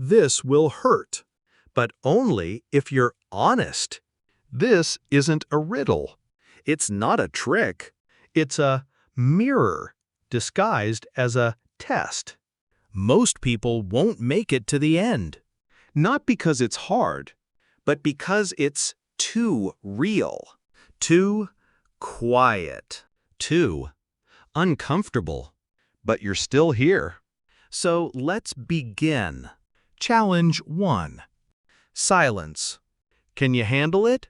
This will hurt, but only if you're honest. This isn't a riddle. It's not a trick. It's a mirror disguised as a test. Most people won't make it to the end. Not because it's hard, but because it's too real, too quiet, too uncomfortable. But you're still here. So let's begin. Challenge 1. Silence. Can you handle it?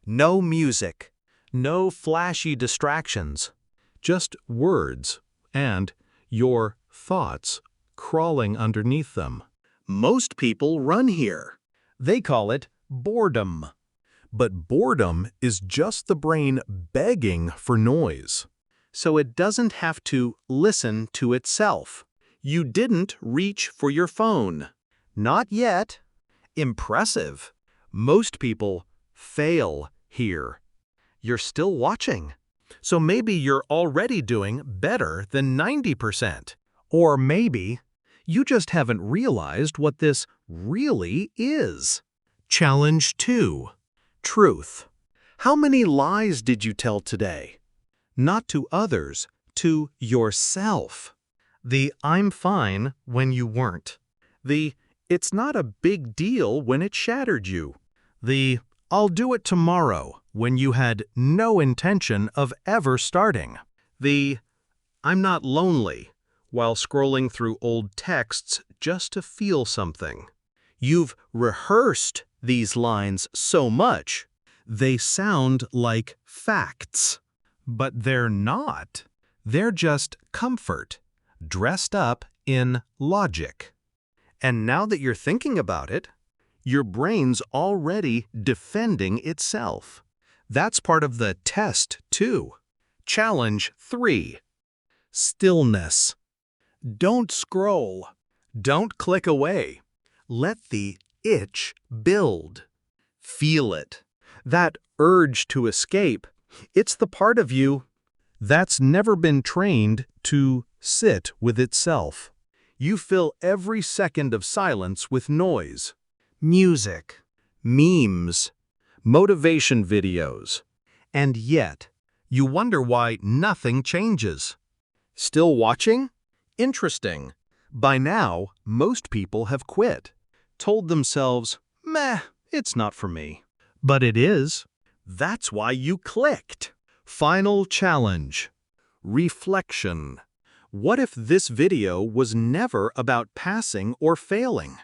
No music. No flashy distractions. Just words and your thoughts crawling underneath them. Most people run here. They call it boredom. But boredom is just the brain begging for noise. So it doesn't have to listen to itself. You didn't reach for your phone. Not yet. Impressive. Most people fail here. You're still watching. So maybe you're already doing better than 90%. Or maybe you just haven't realized what this really is. Challenge 2. Truth. How many lies did you tell today? Not to others, to yourself. The "I'm fine" when you weren't. The "it's not a big deal" when it shattered you. The "I'll do it tomorrow" when you had no intention of ever starting. The "I'm not lonely" while scrolling through old texts just to feel something. You've rehearsed these lines so much, they sound like facts. But they're not. They're just comfort, dressed up in logic. And now that you're thinking about it, your brain's already defending itself. That's part of the test, too. Challenge 3. Stillness. Don't scroll. Don't click away. Let the itch build. Feel it. That urge to escape. It's the part of you that's never been trained to sit with itself. You fill every second of silence with noise. Music, memes, motivation videos. And yet, you wonder why nothing changes. Still watching? Interesting. By now, most people have quit. Told themselves, meh, it's not for me. But it is. That's why you clicked. Final challenge. Reflection. What if this video was never about passing or failing?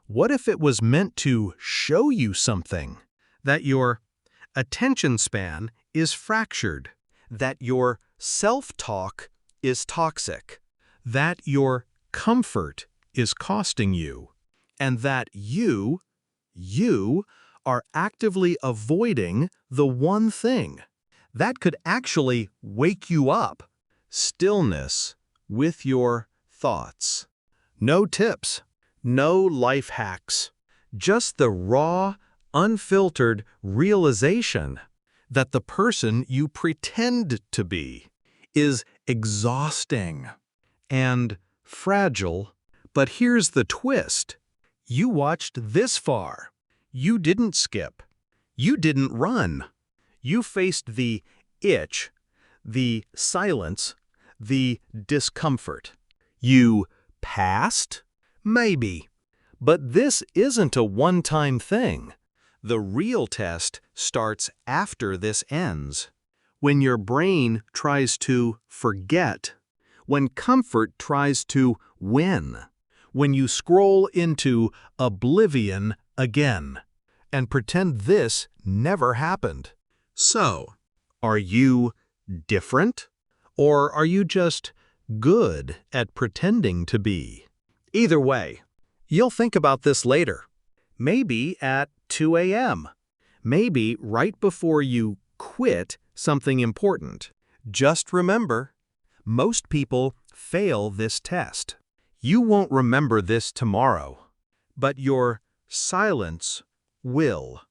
What if it was meant to show you something? That your attention span is fractured. That your self-talk is toxic. That your comfort is costing you. And that you are actively avoiding the one thing that could actually wake you up. Stillness with your thoughts. No tips, no life hacks, just the raw, unfiltered realization that the person you pretend to be is exhausting and fragile. But here's the twist. You watched this far. You didn't skip. You didn't run. You faced the itch, the silence, the discomfort. You passed? Maybe. But this isn't a one-time thing. The real test starts after this ends. When your brain tries to forget. When comfort tries to win. When you scroll into oblivion again and pretend this never happened. So, are you different? Or are you just good at pretending to be? Either way, you'll think about this later. Maybe at 2 a.m. Maybe right before you quit something important. Just remember, most people fail this test. You won't remember this tomorrow, but your silence will.